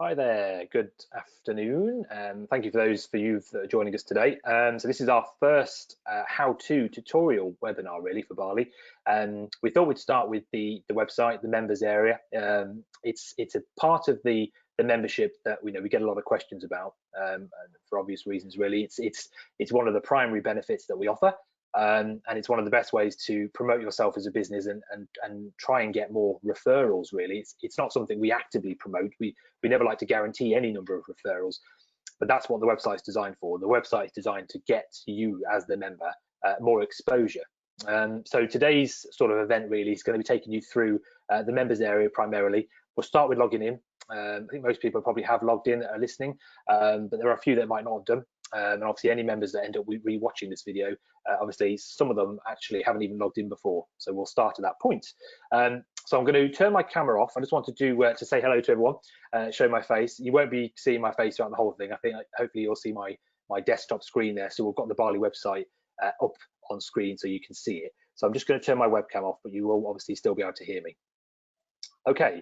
Hi there, good afternoon. Thank you for those for you that are joining us today. So this is our first how-to tutorial webinar really for BALI. We thought we'd start with the website, the members area. It's a part of the membership that we get a lot of questions about, and for obvious reasons really. It's one of the primary benefits that we offer. And it's one of the best ways to promote yourself as a business and try and get more referrals really. It's not something we actively promote. We never like to guarantee any number of referrals, but that's what the website's designed for. The website is designed to get you as the member more exposure. So today's sort of event really is going to be taking you through the members area primarily. We'll start with logging in. I think most people probably have logged in that are listening, but there are a few that might not have done. And obviously any members that end up re-watching this video, obviously some of them actually haven't even logged in before, so we'll start at that point. So I'm going to turn my camera off. I just wanted to say hello to everyone, show my face. You won't be seeing my face throughout the whole thing. I think hopefully you'll see my desktop screen there. So we've got the BALI website up on screen so you can see it. So I'm just going to turn my webcam off, but you will obviously still be able to hear me. Okay.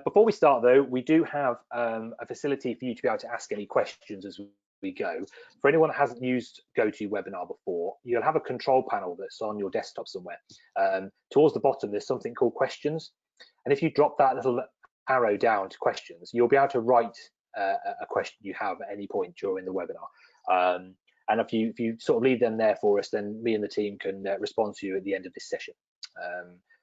Before we start though, we do have a facility for you to be able to ask any questions as we go. For anyone that hasn't used GoToWebinar before, you'll have a control panel that's on your desktop somewhere. Towards the bottom, there's something called questions. And if you drop that little arrow down to questions, you'll be able to write a question you have at any point during the webinar. And if you sort of leave them there for us, then me and the team can respond to you at the end of this session.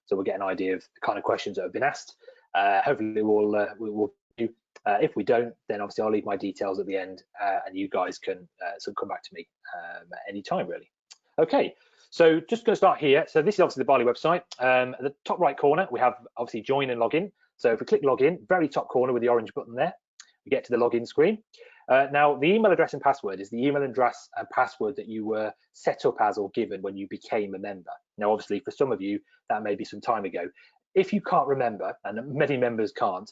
So we'll get an idea of the kind of questions that have been asked. Hopefully we'll do. If we don't, then obviously I'll leave my details at the end, and you guys can sort of come back to me at any time really. Okay, so just going to start here. So this is obviously the BALI website. At the top right corner, we have obviously join and login. So if we click login, very top corner with the orange button there, we get to the login screen. Now the email address and password is the email address and password that you were set up as or given when you became a member. Now obviously for some of you that may be some time ago. If you can't remember, and many members can't,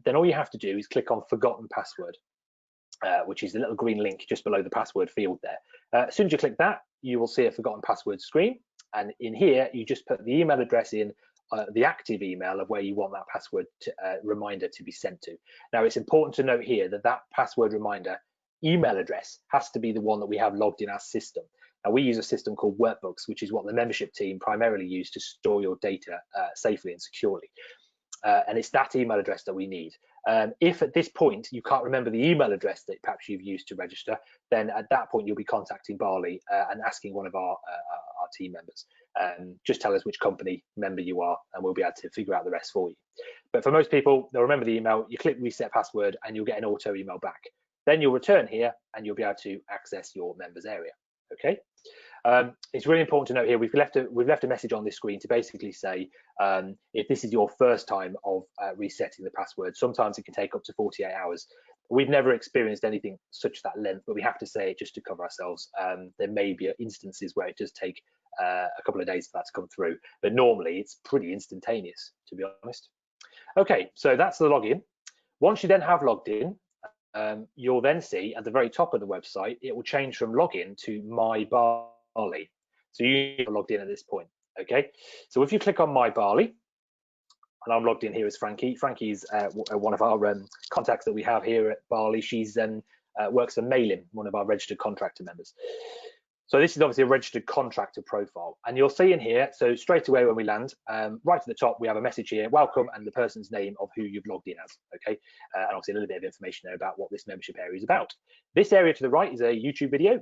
then all you have to do is click on forgotten password, which is the little green link just below the password field there. As soon as you click that, you will see a forgotten password screen. And in here, you just put the email address in, the active email of where you want that password reminder to be sent to. Now, it's important to note here that that password reminder email address has to be the one that we have logged in our system. Now, we use a system called Workbooks, which is what the membership team primarily use to store your data safely and securely. And it's that email address that we need. If at this point you can't remember the email address that perhaps you've used to register, then at that point you'll be contacting BALI and asking one of our team members. Just tell us which company member you are and we'll be able to figure out the rest for you. But for most people, they'll remember the email, you click reset password and you'll get an auto email back. Then you'll return here and you'll be able to access your members area. Okay. It's really important to note here we've left a message on this screen to basically say if this is your first time of resetting the password, sometimes it can take up to 48 hours. We've never experienced anything such that length, but we have to say it just to cover ourselves. There may be instances where it does take a couple of days for that to come through, but normally it's pretty instantaneous, to be honest. Okay, so that's the login. Once you then have logged in, you'll then see at the very top of the website, it will change from login to My BALI. So you're logged in at this point, okay? So if you click on My BALI, and I'm logged in here as Frankie. Frankie's one of our contacts that we have here at BALI. She's works for Mailing, one of our registered contractor members. So this is obviously a registered contractor profile, and you'll see in here, so straight away when we land, right at the top, we have a message here, welcome, and the person's name of who you've logged in as, okay? And obviously a little bit of information there about what this membership area is about. This area to the right is a YouTube video.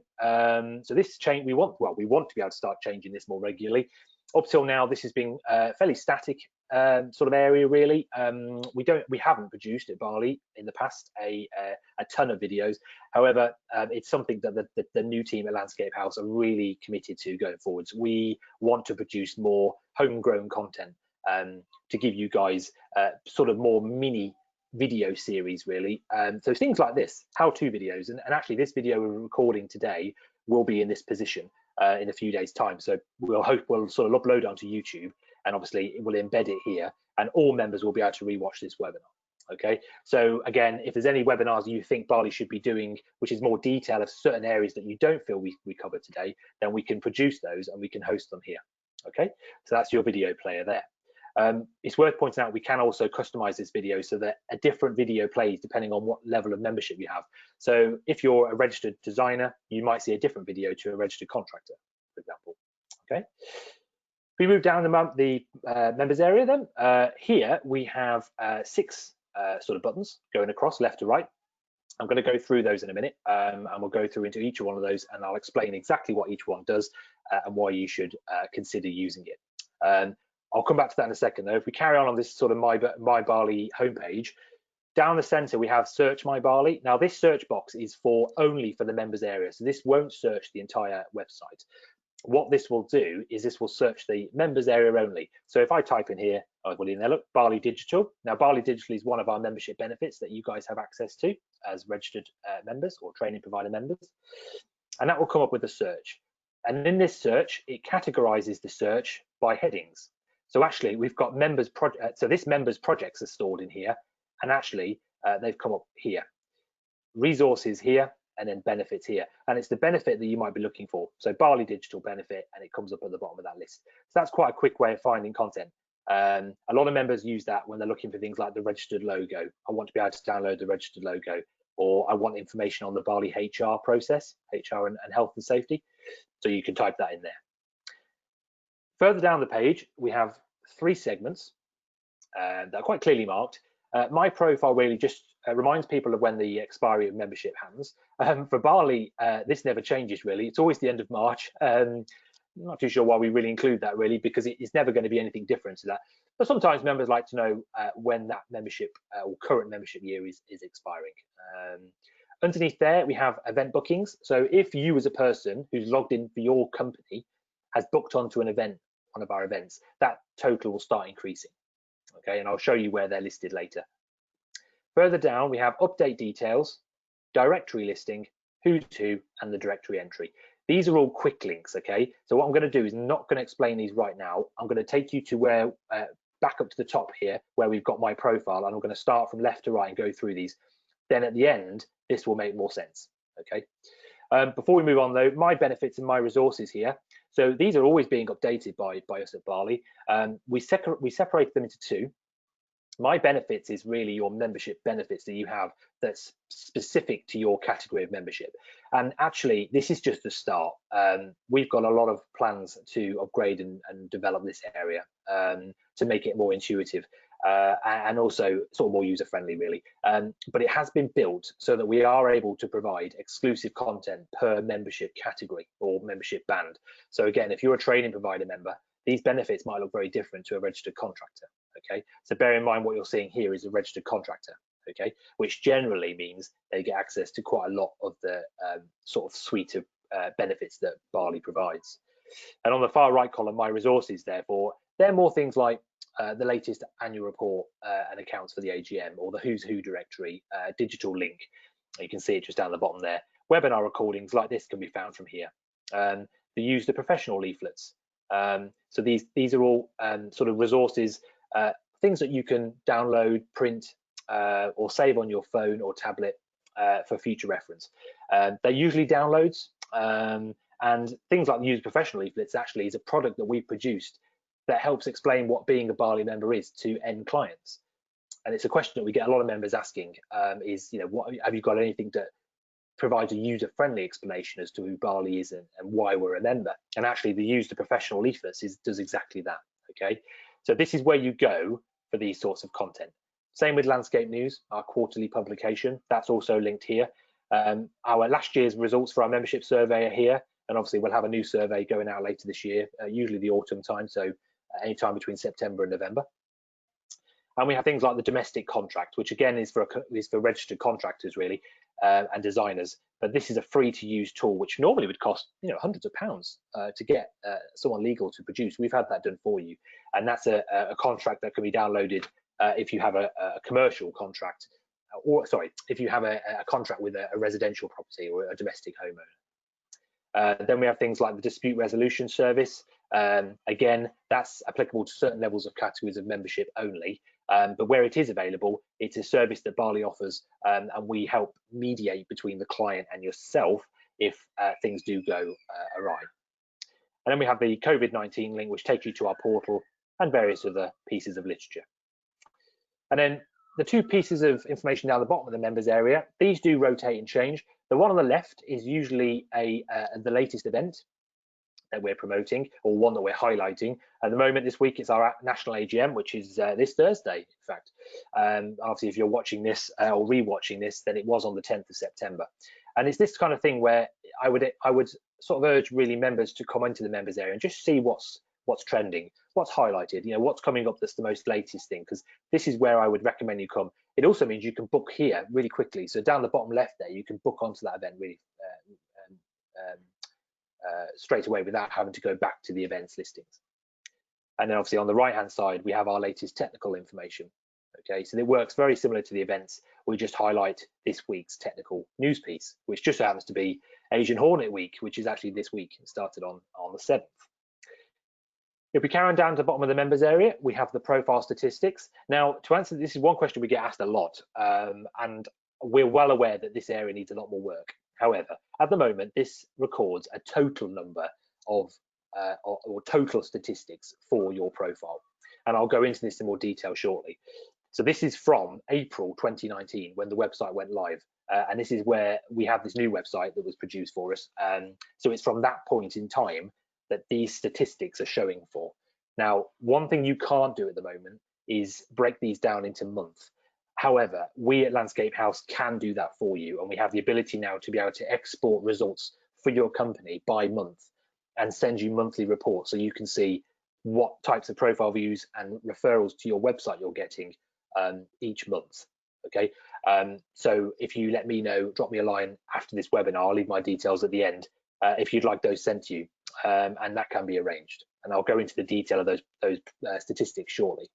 So this change, we want to be able to start changing this more regularly. Up till now, this has been fairly static sort of area really. We haven't produced at BALI in the past a ton of videos. However, it's something that the new team at Landscape House are really committed to going forwards. We want to produce more homegrown content to give you guys sort of more mini video series really. So things like this, how-to videos, and actually this video we're recording today will be in this position in a few days time. So we'll sort of upload onto YouTube, and obviously it will embed it here, and all members will be able to rewatch this webinar. Okay, so again, if there's any webinars you think BALI should be doing, which is more detail of certain areas that you don't feel we covered today, then we can produce those and we can host them here. Okay, so that's your video player there. It's worth pointing out we can also customize this video so that a different video plays depending on what level of membership you have. So if you're a registered designer, you might see a different video to a registered contractor, for example. Okay. If we move down the members area, then here we have 6 sort of buttons going across left to right. I'm going to go through those in a minute, and we'll go through into each one of those, and I'll explain exactly what each one does and why you should consider using it. I'll come back to that in a second, though. If we carry on this sort of My BALI homepage, down the center we have Search My BALI. Now this search box is only for the members area, so this won't search the entire website. What this will do is this will search the members area only. So if I type in here, oh, well, in there, look, BALI Digital. Now, BALI Digital is one of our membership benefits that you guys have access to as registered members or training provider members. And that will come up with a search. And in this search, it categorizes the search by headings. So actually, we've got members project. So this members projects are stored in here, and actually they've come up here. Resources here, and then benefits here, and it's the benefit that you might be looking for. So BALI Digital benefit, and it comes up at the bottom of that list. So that's quite a quick way of finding content. A lot of members use that when they're looking for things like the registered logo. I want to be able to download the registered logo, or I want information on the BALI HR process, HR and health and safety. So you can type that in there. Further down the page, we have 3 segments that are quite clearly marked. My profile really just reminds people of when the expiry of membership happens. For BALI, this never changes really. It's always the end of March. I'm not too sure why we really include that really, because it's never going to be anything different to that. But sometimes members like to know when that membership or current membership year is expiring. Underneath there, we have event bookings. So if you as a person who's logged in for your company has booked onto an event, one of our events, that total will start increasing. Okay, and I'll show you where they're listed later. Further down, we have update details, directory listing, who's who, and the directory entry. These are all quick links, okay? So what I'm going to do is not going to explain these right now. I'm going to take you to where, back up to the top here, where we've got my profile, and I'm going to start from left to right and go through these. Then at the end, this will make more sense, okay? Before we move on though, my benefits and my resources here. So these are always being updated by us at BALI. We separate them into 2. My benefits is really your membership benefits that you have that's specific to your category of membership. And actually, this is just the start. We've got a lot of plans to upgrade and develop this area to make it more intuitive and also sort of more user-friendly, really. But it has been built so that we are able to provide exclusive content per membership category or membership band. So again, if you're a training provider member, these benefits might look very different to a registered contractor. Okay, so bear in mind what you're seeing here is a registered contractor, okay, which generally means they get access to quite a lot of the sort of suite of benefits that BALI provides. And on the far right column, my resources, therefore, they're more things like the latest annual report and accounts for the AGM, or the who's who directory, digital link. You can see it just down the bottom there. Webinar recordings like this can be found from here. They use the professional leaflets. So these are all sort of resources, things that you can download, print, or save on your phone or tablet for future reference. They're usually downloads, and things like the Use Professional leaflets actually is a product that we've produced that helps explain what being a BALI member is to end clients. And it's a question that we get a lot of members asking: is, you know, what have you got anything that provides a user-friendly explanation as to who BALI is and why we're a member? And actually, the Use the Professional leaflets does exactly that. Okay. So this is where you go for these sorts of content. Same with Landscape News, our quarterly publication. That's also linked here. Our last year's results for our membership survey are here, and obviously we'll have a new survey going out later this year, usually the autumn time, so any time between September and November. And we have things like the domestic contract, which again is for registered contractors really, and designers. But this is a free-to-use tool, which normally would cost, you know, hundreds of pounds to get someone legal to produce. We've had that done for you, and that's a contract that can be downloaded if you have a commercial contract, or sorry, if you have a contract with a residential property or a domestic homeowner. Then we have things like the dispute resolution service. Again, that's applicable to certain levels of categories of membership only. But where it is available, it's a service that BALI offers, and we help mediate between the client and yourself if things do go awry. And then we have the COVID-19 link, which takes you to our portal, and various other pieces of literature. And then the two pieces of information down the bottom of the members area, these do rotate and change. The one on the left is usually the latest event that we're promoting, or one that we're highlighting. At the moment this week, it's our national AGM, which is this Thursday, in fact. Obviously, if you're watching this or re-watching this, then it was on the 10th of September. And it's this kind of thing where I would sort of urge really members to come into the members area and just see what's trending, what's highlighted, you know, what's coming up that's the most latest thing, because this is where I would recommend you come. It also means you can book here really quickly. So down the bottom left there, you can book onto that event really straight away without having to go back to the events listings. And then obviously on the right hand side, we have our latest technical information. Okay, so it works very similar to the events. We just highlight this week's technical news piece, which just happens to be Asian Hornet Week, which is actually this week. It started on the 7th. If we carry on down to the bottom of the members area, we have the profile statistics. Now, to answer this is one question we get asked a lot, and we're well aware that this area needs a lot more work. However, at the moment, this records a total number of or total statistics for your profile. And I'll go into this in more detail shortly. So this is from April 2019 when the website went live. And this is where we have this new website that was produced for us. So it's from that point in time that these statistics are showing for. Now, one thing you can't do at the moment is break these down into months. However, we at Landscape House can do that for you, and we have the ability now to be able to export results for your company by month and send you monthly reports so you can see what types of profile views and referrals to your website you're getting each month. Okay, so if you let me know, drop me a line after this webinar, I'll leave my details at the end if you'd like those sent to you, and that can be arranged. And I'll go into the detail of those statistics shortly.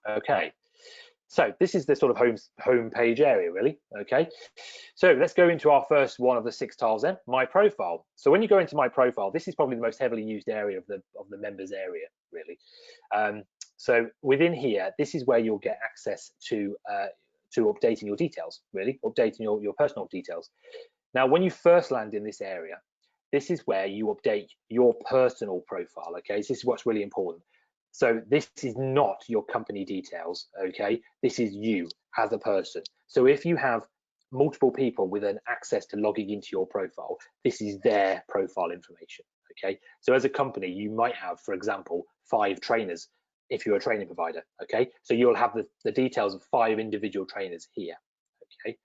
Okay. So this is the sort of home page area, really. Okay, so let's go into our first one of the 6 tiles then, my profile. So when you go into my profile, this is probably the most heavily used area of the members area, really. So within here, this is where you'll get access to updating your details, really, updating your personal details. Now, when you first land in this area, this is where you update your personal profile. Okay, so this is what's really important. So this is not your company details, okay? This is you as a person. So if you have multiple people with an access to logging into your profile, this is their profile information, okay? So as a company, you might have, for example, 5 trainers if you're a training provider, okay? So you'll have the details of 5 individual trainers here, okay?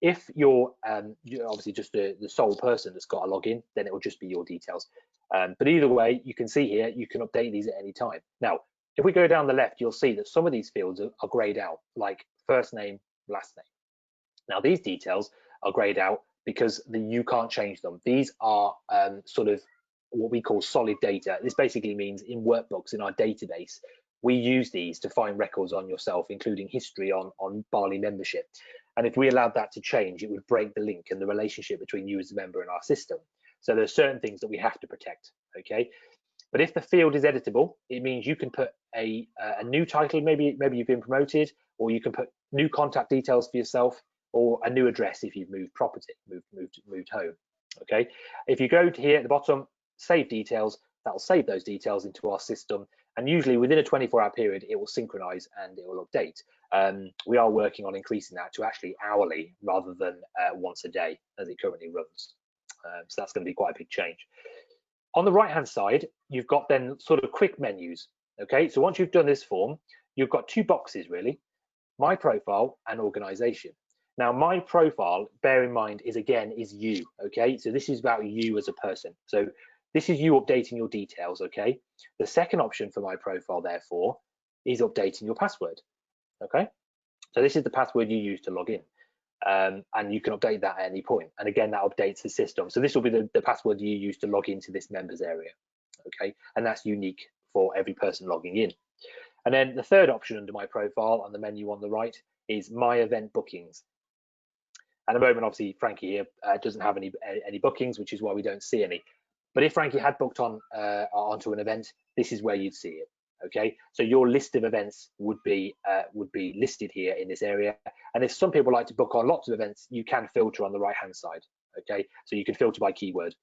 If you're obviously just the sole person that's got a login, then it will just be your details. But either way, you can see here, you can update these at any time. Now, if we go down the left, you'll see that some of these fields are grayed out, like first name, last name. Now, these details are grayed out because you can't change them. These are sort of what we call solid data. This basically means in workbooks in our database, we use these to find records on yourself, including history on BALI membership. And if we allowed that to change, it would break the link and the relationship between you as a member and our system. So there's certain things that we have to protect, okay? But if the field is editable, it means you can put a new title, maybe you've been promoted, or you can put new contact details for yourself, or a new address if you've moved property, moved home, okay? If you go to here at the bottom, save details, that'll save those details into our system, and usually within a 24-hour period, it will synchronize and it will update. We are working on increasing that to actually hourly rather than once a day as it currently runs. So that's going to be quite a big change. On the right hand side, you've got then sort of quick menus. Okay, so once you've done this form, you've got 2 boxes really, my profile and organization. Now my profile, bear in mind, is you. Okay, so this is about you as a person. So this is you updating your details. Okay, the second option for my profile therefore is updating your password. Okay, so this is the password you use to log in. And you can update that at any point. And again, that updates the system. So this will be the password you use to log into this members area, okay? And that's unique for every person logging in. And then the third option under my profile on the menu on the right is my event bookings. At the moment, obviously, Frankie here doesn't have any bookings, which is why we don't see any. But if Frankie had booked onto an event, this is where you'd see it. Okay, so your list of events would be listed here in this area. And if some people like to book on lots of events, you can filter on the right hand side. Okay, so you can filter by keyword.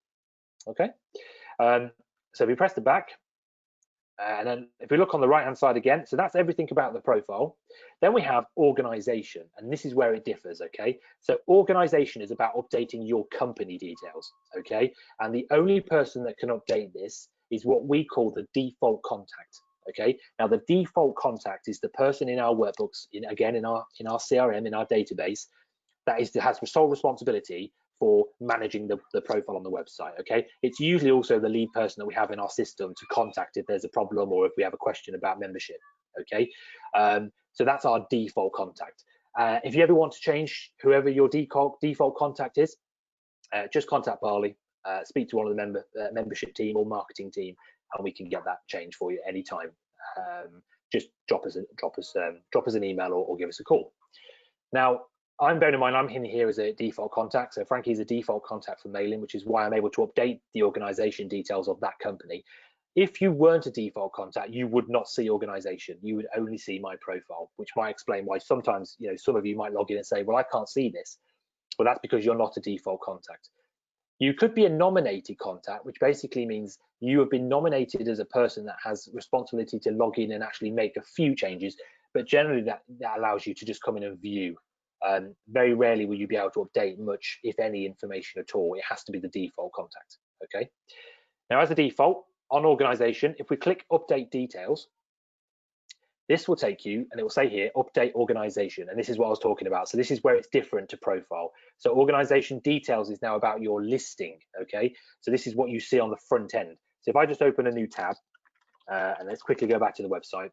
Okay, so if we press the back, And then if we look on the right hand side again, so that's everything about the profile. Then we have organization, and this is where it differs, okay? So organization is about updating your company details, okay? And the only person that can update this is what we call the default contact, okay? Now the default contact is the person in our workbooks, in our CRM, in our database, that has sole responsibility for managing the profile on the website, okay? It's usually also the lead person that we have in our system to contact if there's a problem or if we have a question about membership, okay? So that's our default contact. If you ever want to change whoever your default contact is, just contact BALI, speak to one of the membership team or marketing team, and we can get that changed for you anytime. Just drop us an email or give us a call. Now, I'm bearing in mind I'm in here as a default contact, so Frankie's a default contact for mailing, which is why I'm able to update the organization details of that company. If you weren't a default contact, you would not see organization. You would only see my profile, which might explain why sometimes, you know, some of you might log in and say, well, I can't see this. Well, that's because you're not a default contact. You could be a nominated contact, which basically means you have been nominated as a person that has responsibility to log in and actually make a few changes, but generally that allows you to just come in and view. Very rarely will you be able to update much, if any, information at all. It has to be the default contact, okay? Now, as a default, on organization, if we click update details, this will take you, and it will say here, update organization, and this is what I was talking about. So this is where it's different to profile. So organization details is now about your listing, okay? So this is what you see on the front end. So if I just open a new tab, and let's quickly go back to the website,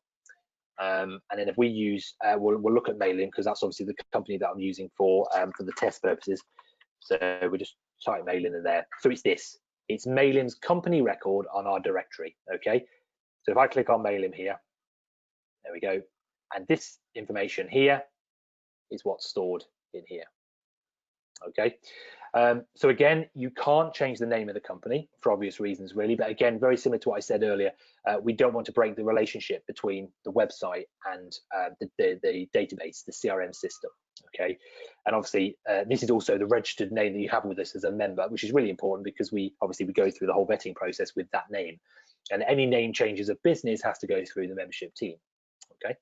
and then if we use, we'll look at mailing, because that's obviously the company that I'm using for the test purposes. So we just type mailing in there. So it's this. It's mailing's company record on our directory, okay? So if I click on mailing here, there we go. And this information here is what's stored in here, okay? So again, you can't change the name of the company for obvious reasons, really. But again, very similar to what I said earlier, we don't want to break the relationship between the website and the database, the CRM system, okay? And obviously, this is also the registered name that you have with us as a member, which is really important because we go through the whole vetting process with that name. And any name changes of business has to go through the membership team, okay?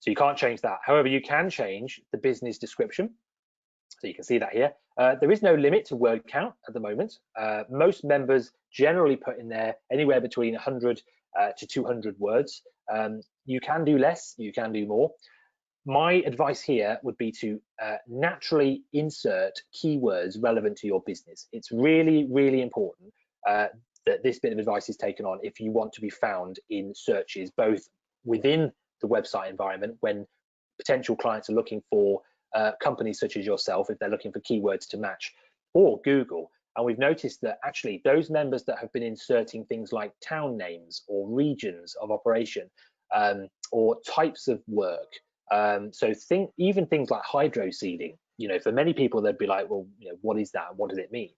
So you can't change that. However, you can change the business description. So you can see that here. There is no limit to word count at the moment. Most members generally put in there anywhere between 100 to 200 words. You can do less, you can do more. My advice here would be to naturally insert keywords relevant to your business. It's really, really important that this bit of advice is taken on if you want to be found in searches, both within the website environment when potential clients are looking for companies such as yourself, if they're looking for keywords to match, or Google. And we've noticed that actually those members that have been inserting things like town names or regions of operation or types of work, so even things like hydro seeding, you know, for many people they'd be like, well, you know, what is that? What does it mean?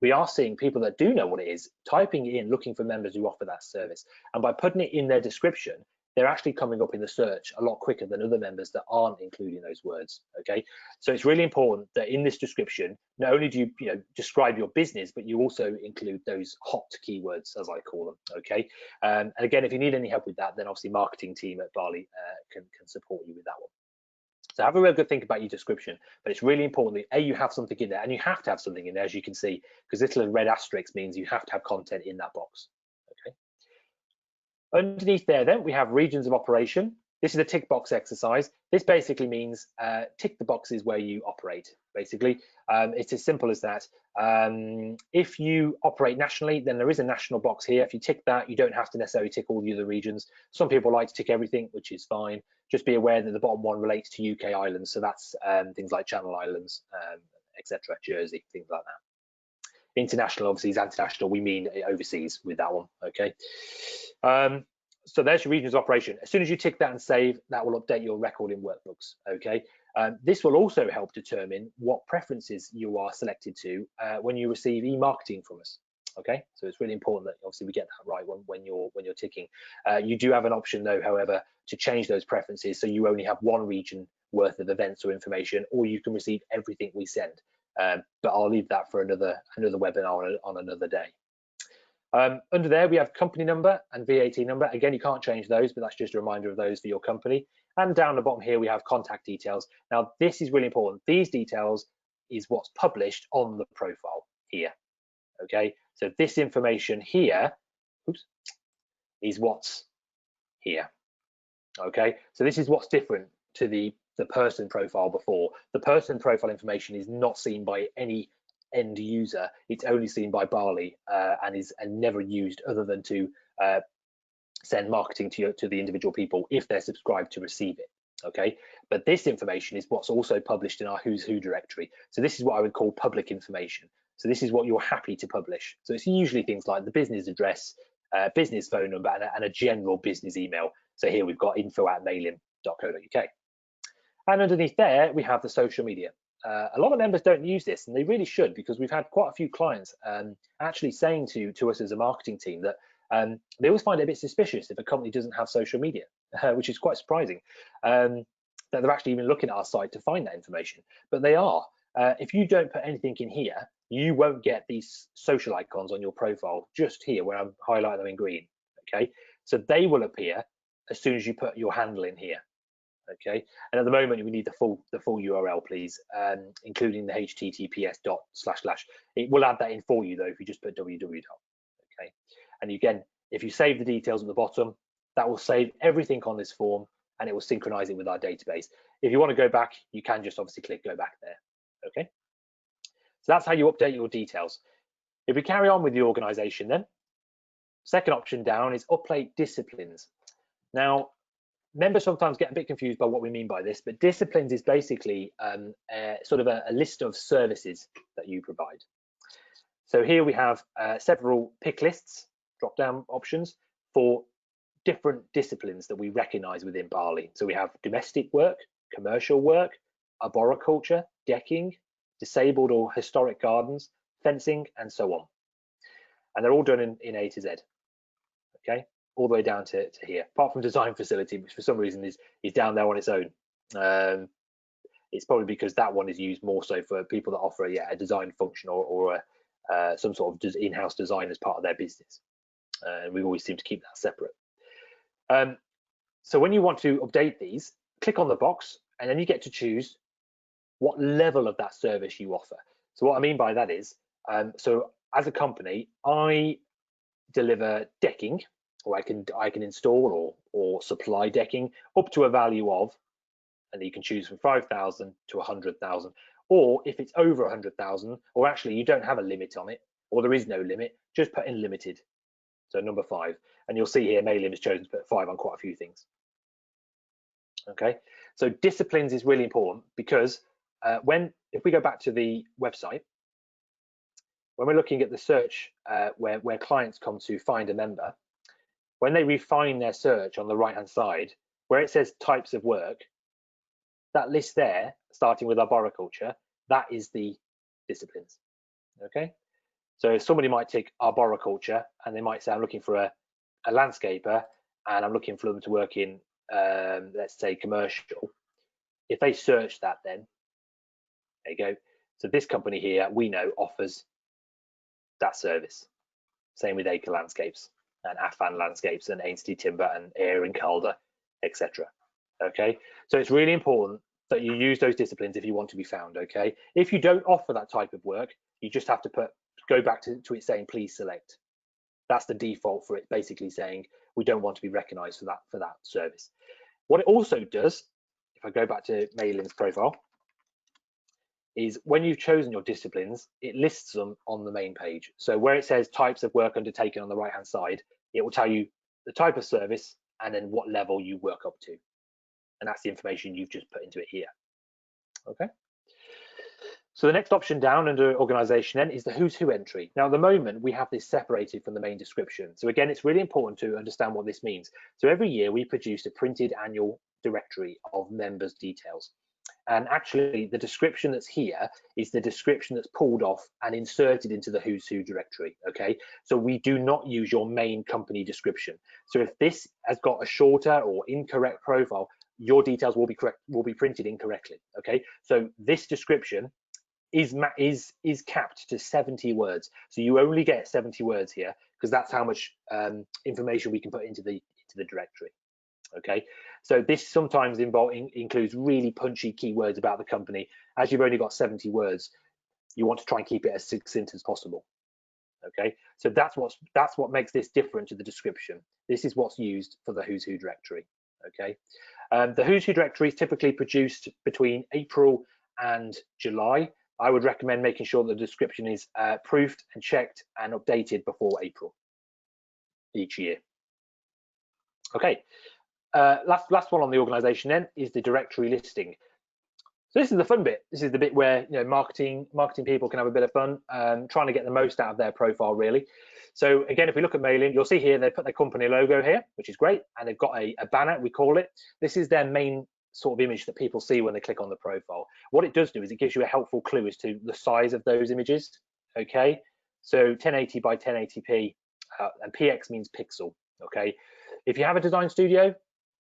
We are seeing people that do know what it is typing it in, looking for members who offer that service, and by putting it in their description, they're actually coming up in the search a lot quicker than other members that aren't including those words, okay? So it's really important that in this description, not only do you describe your business, but you also include those hot keywords, as I call them, okay? And again, if you need any help with that, then obviously marketing team at BALI can support you with that one. So have a real good think about your description, but it's really important that you have something in there, and you have to have something in there, as you can see, because this little red asterisk means you have to have content in that box, okay? Underneath there, then, we have regions of operation. This is a tick box exercise. This basically means tick the boxes where you operate, basically. It's as simple as that. If you operate nationally, then there is a national box here. If you tick that, you don't have to necessarily tick all the other regions. Some people like to tick everything, which is fine. Just be aware that the bottom one relates to UK islands. So that's things like Channel Islands, etc., Jersey, things like that. International, obviously, is international. We mean overseas with that one, okay? So there's your regions of operation. As soon as you tick that and save, that will update your record in workbooks, okay? This will also help determine what preferences you are selected to when you receive e-marketing from us, okay? So it's really important that obviously we get that right when you're ticking. You do have an option though, however, to change those preferences so you only have one region worth of events or information, or you can receive everything we send. But I'll leave that for another webinar on another day. Under there, we have company number and VAT number. Again, you can't change those, but that's just a reminder of those for your company. And down the bottom here, we have contact details. Now, this is really important. These details is what's published on the profile here. Okay, so this information here, oops, is what's here. Okay, so this is what's different to the person profile before. The person profile information is not seen by any end user. It's only seen by BALI and never used other than to send marketing to the individual people if they're subscribed to receive it. Okay, but this information is what's also published in our Who's Who directory. So this is what I would call public information. So this is what you're happy to publish. So it's usually things like the business address, business phone number, and a general business email. So here we've got info@mailim.co.uk. And underneath there, we have the social media. A lot of members don't use this, and they really should, because we've had quite a few clients actually saying to us as a marketing team that they always find it a bit suspicious if a company doesn't have social media, which is quite surprising, that they're actually even looking at our site to find that information. But they are. If you don't put anything in here, you won't get these social icons on your profile just here where I'm highlighting them in green. Okay, so they will appear as soon as you put your handle in here. Okay, and at the moment we need the full URL, please, including the https://. It will add that in for you though if you just put www. Okay, and again, if you save the details at the bottom, that will save everything on this form and it will synchronize it with our database. If you want to go back, you can just obviously click go back there. Okay, so that's how you update your details. If we carry on with the organization, then second option down is update disciplines. Now, members sometimes get a bit confused by what we mean by this, but disciplines is basically sort of a list of services that you provide. So here we have several pick lists, drop down options for different disciplines that we recognize within BALI. So we have domestic work, commercial work, arboriculture, decking, disabled or historic gardens, fencing, and so on. And they're all done in A to Z, okay? All the way down to here, apart from design facility, which for some reason is down there on its own. It's probably because that one is used more so for people that offer a design function or some sort of in-house design as part of their business. And we always seem to keep that separate. So when you want to update these, click on the box and then you get to choose what level of that service you offer. So what I mean by that is, so as a company, I deliver decking, or I can install or supply decking up to a value of, and you can choose from 5,000 to 100,000, or if it's over 100,000, or actually you don't have a limit on it, or there is no limit, just put in limited. So number 5, and you'll see here Mailim has chosen to put 5 on quite a few things. Okay, so disciplines is really important because if we go back to the website, when we're looking at the search where clients come to find a member, when they refine their search on the right hand side, where it says types of work, that list there, starting with arboriculture, that is the disciplines. Okay, so somebody might take arboriculture and they might say, I'm looking for a landscaper and I'm looking for them to work in, let's say, commercial. If they search that, then there you go. So this company here, we know, offers that service. Same with Acre Landscapes and Afan Landscapes and Ainsley Timber and Air and Calder, etc. Okay, so it's really important that you use those disciplines if you want to be found. Okay, if you don't offer that type of work, you just have to go back to it saying please select. That's the default for it, basically saying we don't want to be recognized for that service. What it also does, if I go back to Mailim's profile, is when you've chosen your disciplines, it lists them on the main page. So where it says types of work undertaken on the right hand side, it will tell you the type of service and then what level you work up to. And that's the information you've just put into it here. Okay. So the next option down under organization then is the Who's Who entry. Now at the moment we have this separated from the main description. So again, it's really important to understand what this means. So every year we produce a printed annual directory of members' details. And actually the description that's here is the description that's pulled off and inserted into the Who's Who directory. Okay, so we do not use your main company description. So if this has got a shorter or incorrect profile, your details will be printed incorrectly. Okay, so this description is capped to 70 words. So you only get 70 words here because that's how much information we can put into the directory. Okay, so this sometimes includes really punchy keywords about the company. As you've only got 70 words, you want to try and keep it as succinct as possible. Okay, so that's what makes this different to the description. This is what's used for the Who's Who directory. Okay, the Who's Who directory is typically produced between April and July. I would recommend making sure that the description is proofed and checked and updated before April each year. Okay, last one on the organization then is the directory listing. So this is the fun bit. This is the bit where marketing people can have a bit of fun, trying to get the most out of their profile, really. So again, if we look at mailing, you'll see here they put their company logo here, which is great, and they've got a banner, we call it. This is their main sort of image that people see when they click on the profile. What it does do is it gives you a helpful clue as to the size of those images. Okay, so 1080 by 1080p, and px means pixel. Okay, if you have a design studio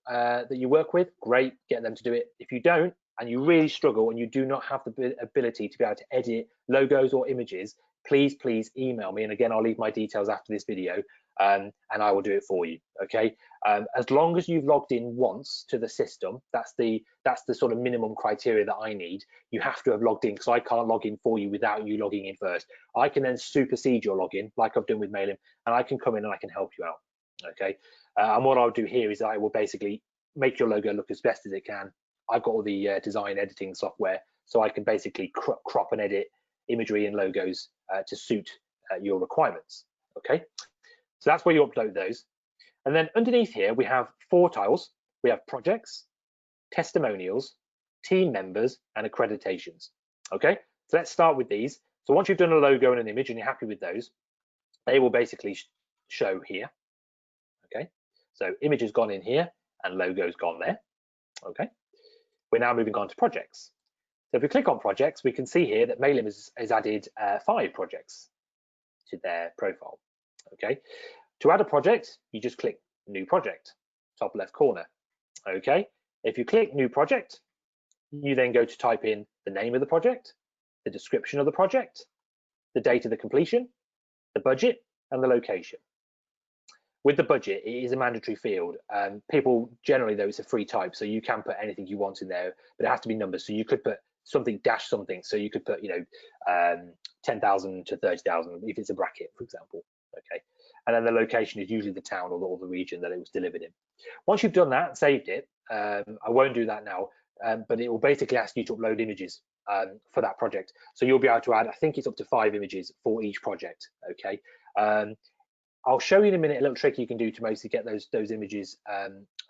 that you work with, great, get them to do it. If you don't, and you really struggle and you do not have the ability to be able to edit logos or images, please email me. And again, I'll leave my details after this video, and I will do it for you. Okay, as long as you've logged in once to the system, that's the sort of minimum criteria that I need. You have to have logged in, because I can't log in for you without you logging in first. I can then supersede your login, like I've done with Mailim, and I can come in and I can help you out. Okay, and what I'll do here is I will basically make your logo look as best as it can. I've got all the design editing software, so I can basically crop and edit imagery and logos to suit your requirements. Okay, so that's where you upload those. And then underneath here, we have 4 tiles. We have projects, testimonials, team members, and accreditations. Okay, so let's start with these. So once you've done a logo and an image and you're happy with those, they will basically show here. Okay, so image has gone in here and logo's gone there. Okay. We're now moving on to projects. So if we click on projects, we can see here that Mailim has added 5 projects to their profile. Okay, to add a project, you just click New Project, top left corner. Okay, if you click New Project, you then go to type in the name of the project, the description of the project, the date of the completion, the budget, and the location. With the budget, it is a mandatory field. People generally, though, it's a free type, so you can put anything you want in there, but it has to be numbers. So you could put something dash something. So you could put 10,000 to 30,000 if it's a bracket, for example. Okay, and then the location is usually the town or the region that it was delivered in. Once you've done that and saved it, I won't do that now, but it will basically ask you to upload images for that project. So you'll be able to add, I think it's up to 5 images for each project. Okay. I'll show you in a minute a little trick you can do to mostly get those images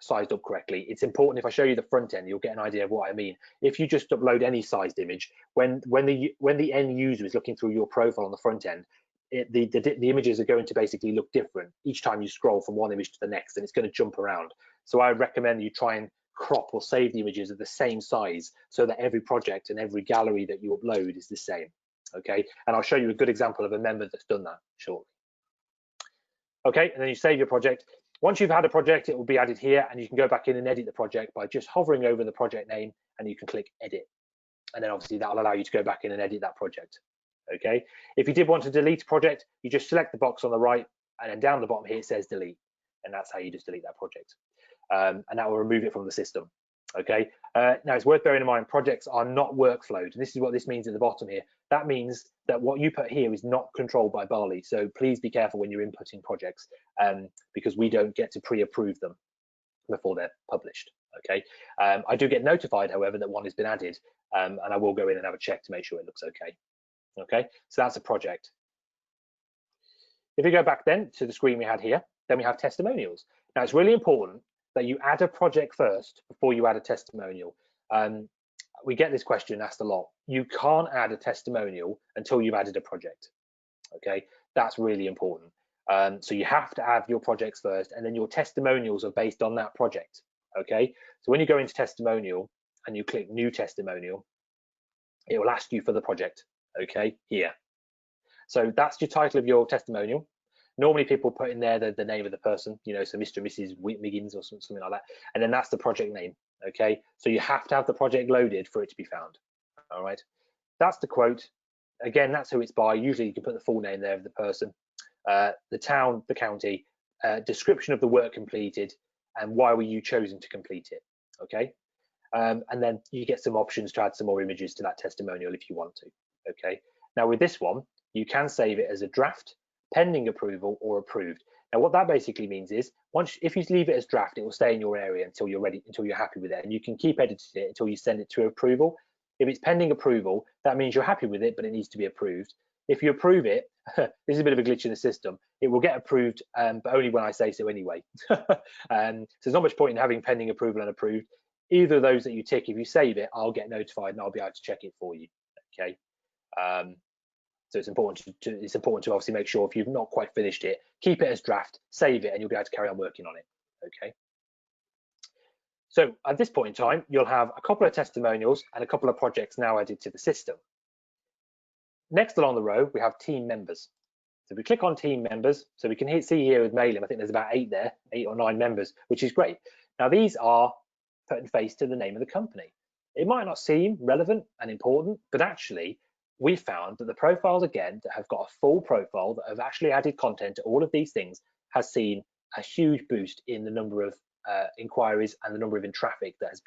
sized up correctly. It's important, if I show you the front end, you'll get an idea of what I mean. If you just upload any sized image, when the end user is looking through your profile on the front end, the images are going to basically look different each time you scroll from one image to the next, and it's going to jump around. So I recommend you try and crop or save the images of the same size so that every project and every gallery that you upload is the same. Okay, and I'll show you a good example of a member that's done that shortly. Okay, and then you save your project. Once you've had a project, it will be added here, and you can go back in and edit the project by just hovering over the project name, and you can click edit. And then obviously that will allow you to go back in and edit that project. Okay, if you did want to delete a project, you just select the box on the right, and then down the bottom here it says delete, and that's how you just delete that project. And that will remove it from the system. Okay, now it's worth bearing in mind projects are not workflowed. This is what this means at the bottom here. That means that what you put here is not controlled by BALI. So please be careful when you're inputting projects, because we don't get to pre-approve them before they're published. Okay, I do get notified, however, that one has been added, and I will go in and have a check to make sure it looks okay. Okay, so that's a project. If we go back then to the screen we had here, then we have testimonials. Now it's really important that you add a project first before you add a testimonial. We get this question asked a lot. You can't add a testimonial until you've added a project. Okay, that's really important. So you have to have your projects first, and then your testimonials are based on that project. Okay, so when you go into testimonial and you click new testimonial, it will ask you for the project. Okay, here. So that's your title of your testimonial. Normally people put in there the name of the person, so Mr. and Mrs. Miggins or something like that, and then that's the project name. Okay, so you have to have the project loaded for it to be found. All right, that's the quote. Again, that's who it's by. Usually you can put the full name there of the person. the town, the county, description of the work completed, and why were you chosen to complete it. Okay, and then you get some options to add some more images to that testimonial if you want to. Okay, now with this one, you can save it as a draft, pending approval, or approved. Now what that basically means is, if you leave it as draft, it will stay in your area until you're ready, until you're happy with it, and you can keep editing it until you send it to approval. If it's pending approval, that means you're happy with it, but it needs to be approved. If you approve it, this is a bit of a glitch in the system, it will get approved, but only when I say so anyway. So there's not much point in having pending approval and approved. Either of those that you tick, if you save it, I'll get notified and I'll be able to check it for you. Okay. So it's important to obviously make sure if you've not quite finished it, keep it as draft, save it, and you'll be able to carry on working on it. Okay. So at this point in time, you'll have a couple of testimonials and a couple of projects now added to the system. Next along the row, we have team members. So we click on team members, so we can see here with mailing, I think there's about 8 there, 8 or 9 members, which is great. Now these are putting face to the name of the company. It might not seem relevant and important, but actually we found that the profiles, again, that have got a full profile, that have actually added content to all of these things, has seen a huge boost in the number of inquiries and the number of traffic that's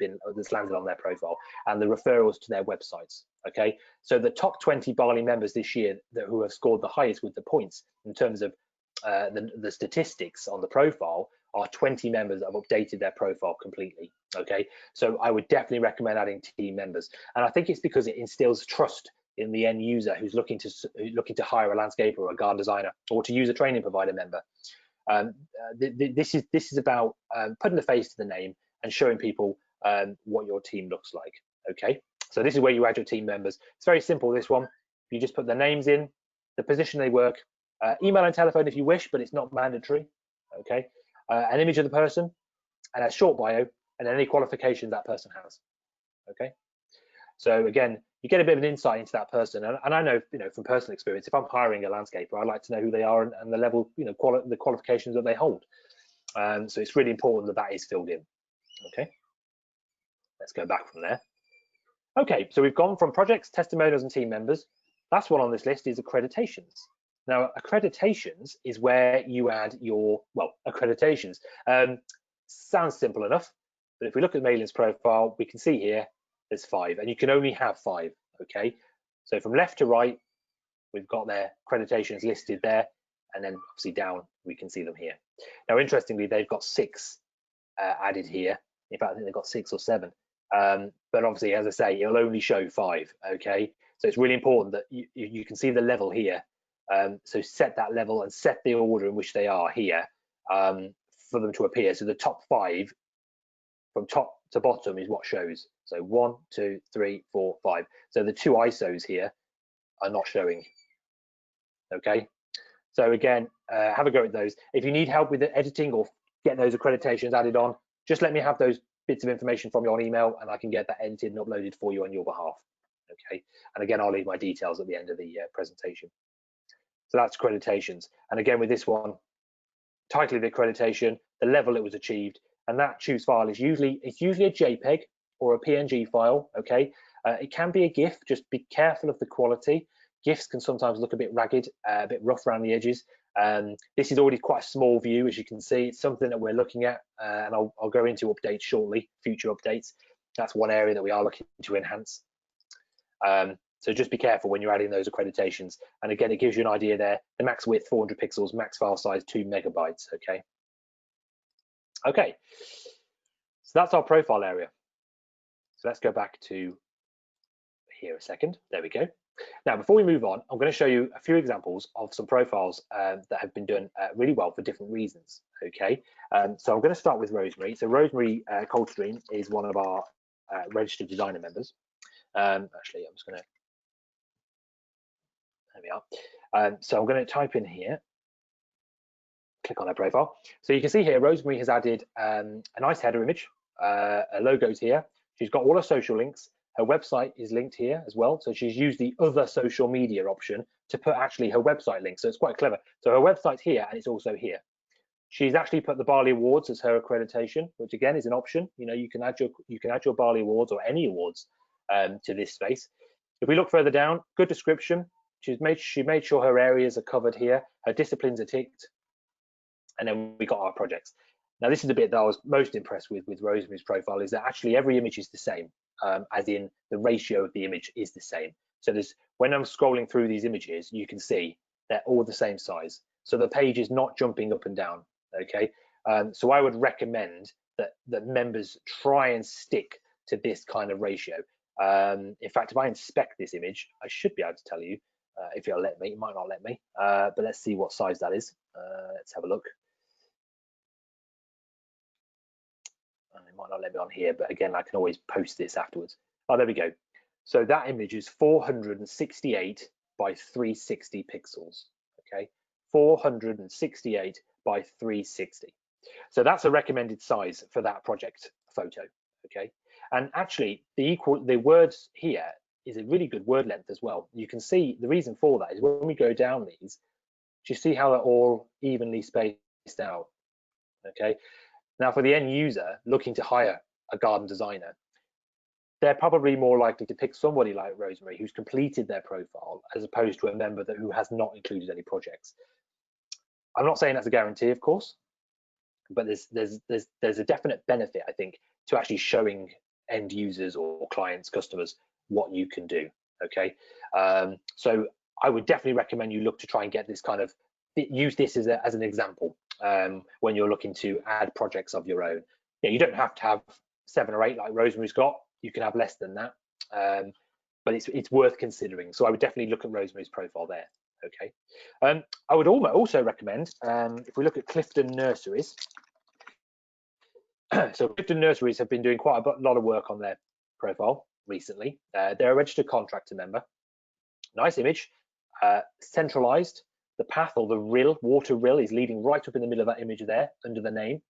landed on their profile and the referrals to their websites. Okay, so the top 20 BALI members this year who have scored the highest with the points in terms of the statistics on the profile are 20 members that have updated their profile completely. Okay, so I would definitely recommend adding team members, and I think it's because it instills trust in the end user who's looking to hire a landscaper or a garden designer, or to use a training provider member. This is about putting a face to the name and showing people what your team looks like. Okay, so this is where you add your team members. It's very simple, this one. You just put their names in, the position they work, email and telephone if you wish, but it's not mandatory. Okay, an image of the person and a short bio and any qualifications that person has. Okay, so again, you get a bit of an insight into that person, and I know, from personal experience, if I'm hiring a landscaper, I like to know who they are and the level, the qualifications that they hold. So it's really important that is filled in. Okay, let's go back from there. Okay, so we've gone from projects, testimonials, and team members. Last one on this list is accreditations. Now, accreditations is where you add your, accreditations. Sounds simple enough, but if we look at Malin's profile, we can see here there's 5, and you can only have 5. Okay, so from left to right, we've got their accreditations listed there, and then obviously down we can see them here. Now, interestingly, they've got 6 added here. In fact, I think they've got 6 or 7. But obviously, as I say, it'll only show 5. Okay, so it's really important that you can see the level here. So set that level and set the order in which they are here for them to appear. So the top 5 from top to bottom is what shows. So 1, 2, 3, 4, 5. So the 2 ISOs here are not showing. Okay, so again, have a go at those. If you need help with the editing or get those accreditations added on, just let me have those bits of information from you on email, and I can get that edited and uploaded for you on your behalf. Okay, and again, I'll leave my details at the end of the presentation. So that's accreditations, and again with this one, title of the accreditation, the level it was achieved, and that choose file is usually a JPEG or a PNG file. Okay, it can be a GIF. Just be careful of the quality. GIFs can sometimes look a bit ragged, a bit rough around the edges. This is already quite a small view, as you can see. It's something that we're looking at, and I'll go into updates shortly, future updates. That's one area that we are looking to enhance. So just be careful when you're adding those accreditations. And again, it gives you an idea there. The max width 400 pixels, max file size 2 megabytes. Okay. Okay. So that's our profile area. So let's go back to here a second. There we go. Now, before we move on, I'm going to show you a few examples of some profiles that have been done really well for different reasons. Okay, so I'm going to start with Rosemary. So Rosemary Coldstream is one of our registered designer members. Actually, I'm just going to, there we are. So I'm going to type in here, click on her profile. So you can see here, Rosemary has added a nice header image, her logo's here. She's got all her social links. Her website is linked here as well. So she's used the other social media option to put actually her website link. So it's quite clever. So her website's here and it's also here. She's actually put the BALI Awards as her accreditation, which again is an option. You can add your BALI Awards or any awards to this space. If we look further down, good description, she made sure her areas are covered here, her disciplines are ticked, and then we got our projects. Now, this is the bit that I was most impressed with Rosemary's profile, is that actually every image is the same, as in the ratio of the image is the same. So when I'm scrolling through these images, you can see they're all the same size. So the page is not jumping up and down, okay? So I would recommend that members try and stick to this kind of ratio. In fact, if I inspect this image, I should be able to tell you if it'll let me. It might not let me, but let's see what size that is. Let's have a look. It might not let me on here, but again, I can always post this afterwards. Oh, there we go. So that image is 468 by 360 pixels, okay? 468 by 360. So that's a recommended size for that project photo, okay? And actually, the words here is a really good word length as well. You can see the reason for that is when we go down these, do you see how they're all evenly spaced out, okay? Now, for the end user looking to hire a garden designer, they're probably more likely to pick somebody like Rosemary who's completed their profile as opposed to a member who has not included any projects. I'm not saying that's a guarantee, of course, but there's a definite benefit, I think, to actually showing end users or clients, customers, what you can do, okay? So I would definitely recommend you look to try and get this kind of, use this as an example when you're looking to add projects of your own. You don't have to have 7 or 8 like Rosemary's got. You can have less than that, but it's worth considering. So I would definitely look at Rosemary's profile there. Okay. I would also recommend, if we look at Clifton Nurseries. So Clifton Nurseries have been doing quite a lot of work on their profile recently. They're a registered contractor member. Nice image, centralized. The path, or the rill, water rill, is leading right up in the middle of that image there under the name.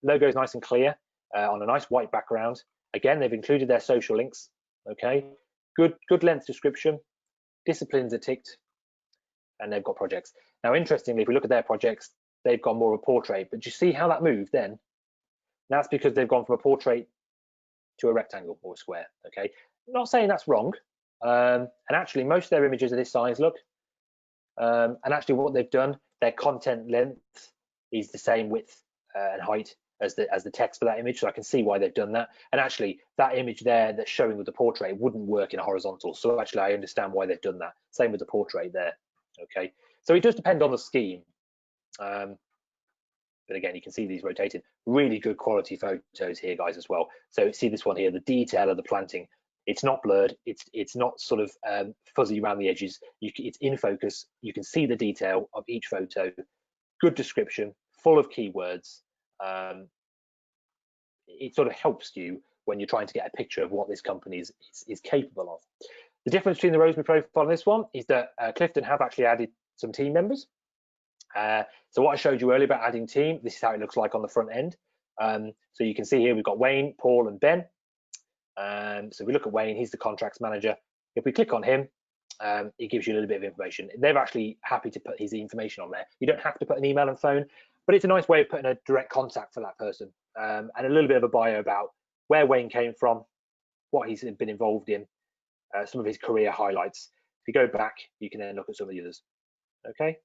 Logo is nice and clear on a nice white background. Again, they've included their social links. Okay, good length description. Disciplines are ticked, and they've got projects. Now, interestingly, if we look at their projects, they've gone more of a portrait. But do you see how that moved then? That's because they've gone from a portrait to a rectangle or a square. Okay, not saying that's wrong. And actually, most of their images are this size. Look. And actually what they've done, their content length is the same width and height as the text for that image, so I can see why they've done that. And actually that image there that's showing with the portrait wouldn't work in a horizontal, so actually I understand why they've done that. Same with the portrait there. Okay, so it does depend on the scheme, but again, you can see these rotated. Really good quality photos here, guys, as well. So see this one here, the detail of the planting. It's not blurred. It's not sort of fuzzy around the edges. It's in focus. You can see the detail of each photo. Good description, full of keywords. It sort of helps you when you're trying to get a picture of what this company is capable of. The difference between the Rosemary profile and this one is that Clifton have actually added some team members. So what I showed you earlier about adding team, this is how it looks like on the front end. So you can see here we've got Wayne, Paul, and Ben. So if we look at Wayne, he's the contracts manager. If we click on him, it gives you a little bit of information. They're actually happy to put his information on there. You don't have to put an email and phone, but it's a nice way of putting a direct contact for that person, and a little bit of a bio about where Wayne came from, what he's been involved in, some of his career highlights. If you go back, you can then look at some of the others. Okay.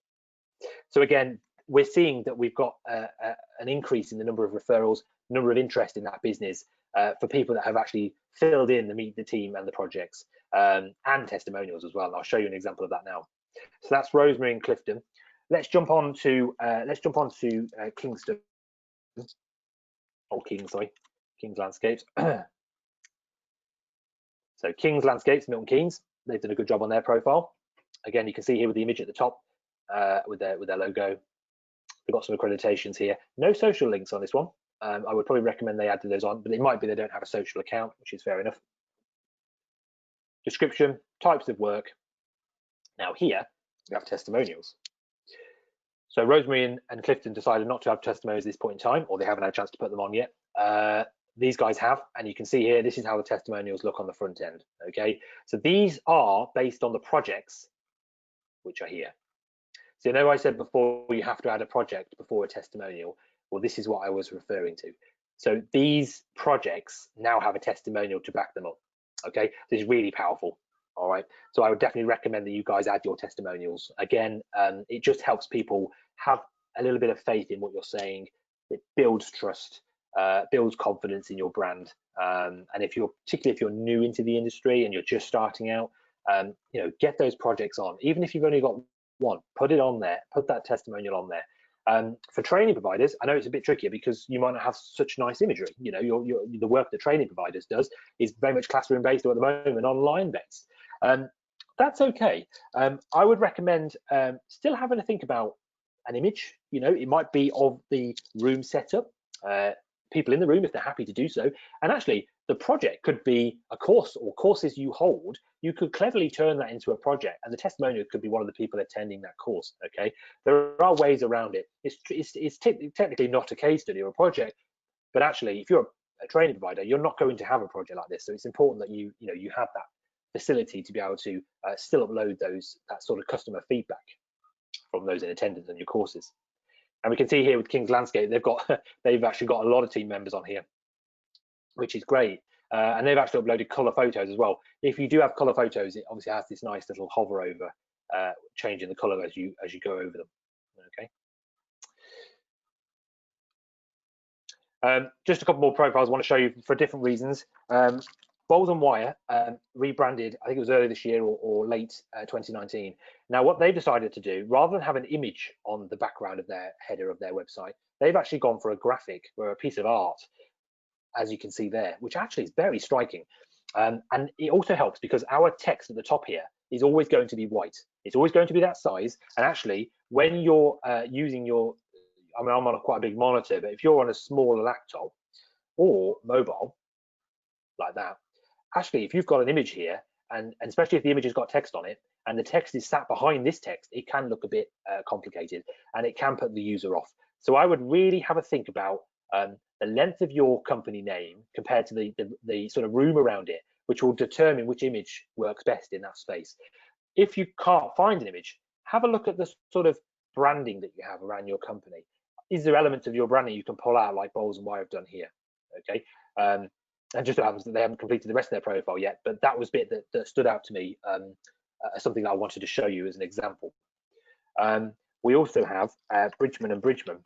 So again, we're seeing that we've got an increase in the number of referrals, number of interest in that business for people that have actually filled in the team and the projects, and testimonials as well. And I'll show you an example of that now. So that's Rosemary and Clifton. Let's jump on to Kingston, or King's Landscapes. So King's Landscapes, Milton Keynes. They've done a good job on their profile. Again, you can see here with the image at the top with their logo. They've got some accreditations here. No social links on this one. I would probably recommend they add those on, but it might be they don't have a social account, which is fair enough. Description, types of work. Now here we have testimonials. So Rosemary and Clifton decided not to have testimonials at this point in time, or they haven't had a chance to put them on yet. These guys have, and you can see here, this is how the testimonials look on the front end. Okay, so these are based on the projects which are here. So you know I said before you have to add a project before a testimonial. Well, this is what I was referring to. So these projects now have a testimonial to back them up. Okay, this is really powerful. All right, so I would definitely recommend that you guys add your testimonials. Again, it just helps people have a little bit of faith in what you're saying. It builds trust, builds confidence in your brand. And particularly if you're new into the industry and you're just starting out, get those projects on. Even if you've only got one, put it on there, put that testimonial on there. For training providers, I know it's a bit trickier because you might not have such nice imagery. The work that training providers does is very much classroom based or at the moment online based. That's okay. I would recommend still having to think about an image. It might be of the room setup, people in the room if they're happy to do so. And actually, the project could be a course or courses you hold. You could cleverly turn that into a project, and the testimonial could be one of the people attending that course. Okay, there are ways around it. It's technically not a case study or a project, but actually, if you're a training provider, you're not going to have a project like this. So it's important that you have that facility to be able to still upload that sort of customer feedback from those in attendance on your courses. And we can see here with King's Landscape, they've actually got a lot of team members on here, which is great. And they've actually uploaded color photos as well. If you do have color photos, it obviously has this nice little hover over, changing the color as you go over them. Okay. Just a couple more profiles I want to show you for different reasons. Bowls and Wire rebranded, I think it was early this year or late 2019. Now, what they've decided to do, rather than have an image on the background of their header of their website, they've actually gone for a graphic or a piece of art, as you can see there, which actually is very striking. And it also helps because our text at the top here is always going to be white. It's always going to be that size. And actually, when you're using I'm on quite a big monitor, but if you're on a smaller laptop or mobile like that, actually, if you've got an image here, and especially if the image has got text on it, and the text is sat behind this text, it can look a bit complicated, and it can put the user off. So I would really have a think about the length of your company name compared to the sort of room around it, which will determine which image works best in that space. If you can't find an image, have a look at the sort of branding that you have around your company. Is there elements of your branding you can pull out, like Bowls and Wire have done here? Okay. And just so happens that they haven't completed the rest of their profile yet, but that was a bit that stood out to me as something that I wanted to show you as an example. We also have Bridgman and Bridgman.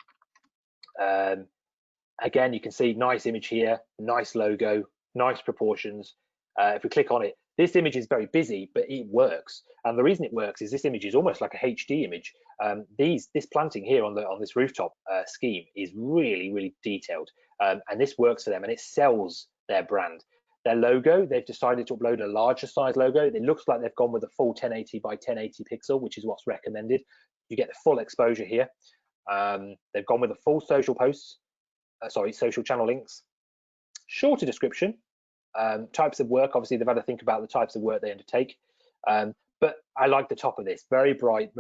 Again, you can see nice image here, nice logo, nice proportions. If we click on it, this image is very busy, but it works. And the reason it works is this image is almost like a HD image. This planting here on this rooftop scheme is really, really detailed. And this works for them, and it sells their brand. Their logo, they've decided to upload a larger size logo. It looks like they've gone with a full 1080 by 1080 pixel, which is what's recommended. You get the full exposure here. They've gone with the full social posts, social channel links, shorter description, types of work. Obviously, they've had to think about the types of work they undertake. But I like the top of this, very bright,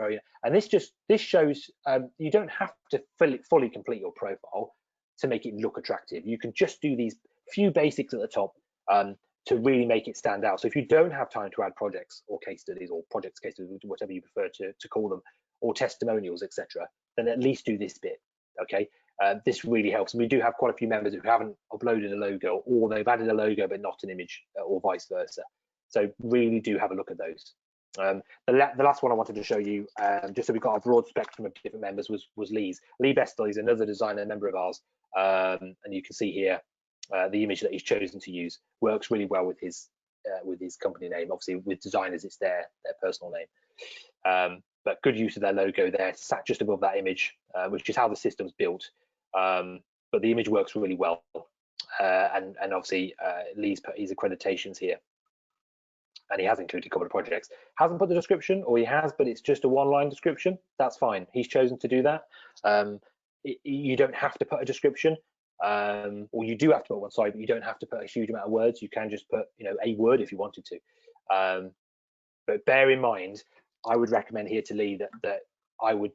and this shows you don't have to fully complete your profile to make it look attractive. You can just do these few basics at the top to really make it stand out. So if you don't have time to add projects or case studies or projects, case studies, whatever you prefer to call them, or testimonials, etc., then at least do this bit. Okay, this really helps. And we do have quite a few members who haven't uploaded a logo, or they've added a logo but not an image, or vice versa. So really do have a look at those. The last one I wanted to show you, just so we've got a broad spectrum of different members, was Lee's. Lee Bestel is another designer member of ours, and you can see here the image that he's chosen to use works really well with his company name. Obviously, with designers, it's their personal name, but good use of their logo there, sat just above that image, which is how the system's built. But the image works really well, and obviously Lee's put his accreditations here. And he has included a couple of projects. Hasn't put the description, or he has, but it's just a one-line description. That's fine. He's chosen to do that. You don't have to put a description, or you do have to put one side, but you don't have to put a huge amount of words. You can just put, a word if you wanted to. But bear in mind, I would recommend here to Lee that I would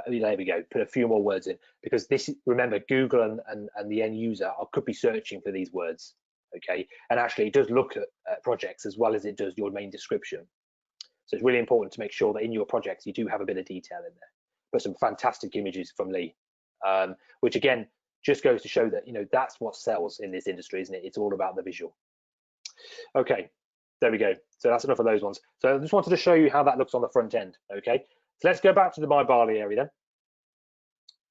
there we go, put a few more words in, because remember, Google and the end user could be searching for these words. Okay, and actually it does look at projects as well as it does your main description. So it's really important to make sure that in your projects you do have a bit of detail in there. But some fantastic images from Lee, which again just goes to show that that's what sells in this industry, isn't it? It's all about the visual. Okay, There we go. So that's enough of those ones. So I just wanted to show you how that looks on the front end. Okay, so let's go back to the My BALI area then.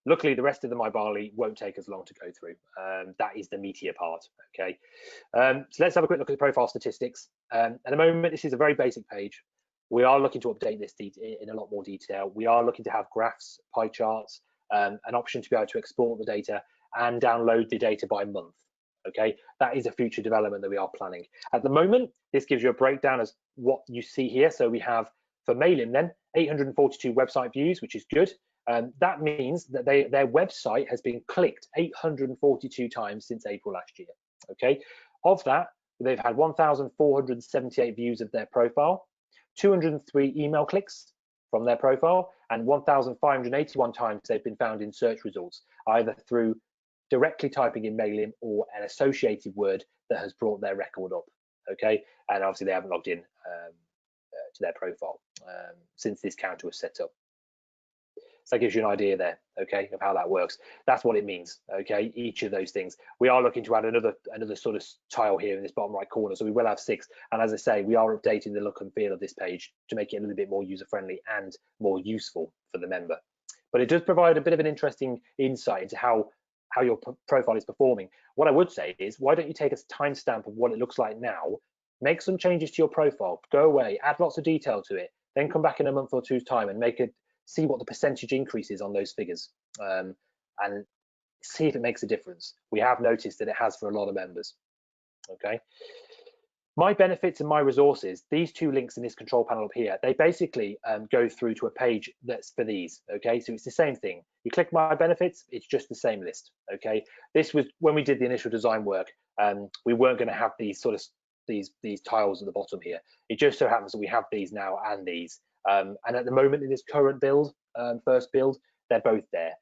Luckily, the rest of the My BALI won't take us long to go through. That is the meatier part. Okay, so let's have a quick look at the profile statistics. At the moment, this is a very basic page. We are looking to update this in a lot more detail. We are looking to have graphs, pie charts, an option to be able to export the data and download the data by month. Okay, that is a future development that we are planning. At the moment, this gives you a breakdown as what you see here. So we have for Mailim then 842 website views, which is good. That means that their website has been clicked 842 times since April last year. Okay, of that, they've had 1,478 views of their profile, 203 email clicks from their profile, and 1,581 times they've been found in search results, either through directly typing in Mailim or an associated word that has brought their record up. Okay, and obviously they haven't logged in to their profile since this counter was set up. So that gives you an idea there, okay, of how that works. That's what it means, okay, each of those things. We are looking to add another sort of tile here in this bottom right corner, so we will have 6. And as I say, we are updating the look and feel of this page to make it a little bit more user-friendly and more useful for the member. But it does provide a bit of an interesting insight into how your profile is performing. What I would say is, why don't you take a timestamp of what it looks like now, make some changes to your profile, go away, add lots of detail to it, then come back in a month or two's time and see what the percentage increase is on those figures, and see if it makes a difference. We have noticed that it has for a lot of members. Okay. My benefits and my resources, these 2 links in this control panel up here, they basically go through to a page that's for these. Okay, so it's the same thing. You click my benefits, it's just the same list. Okay, this was when we did the initial design work. We weren't going to have these sort of these tiles at the bottom here. It just so happens that we have these now and these. And at the moment in this current build, first build, they're both there.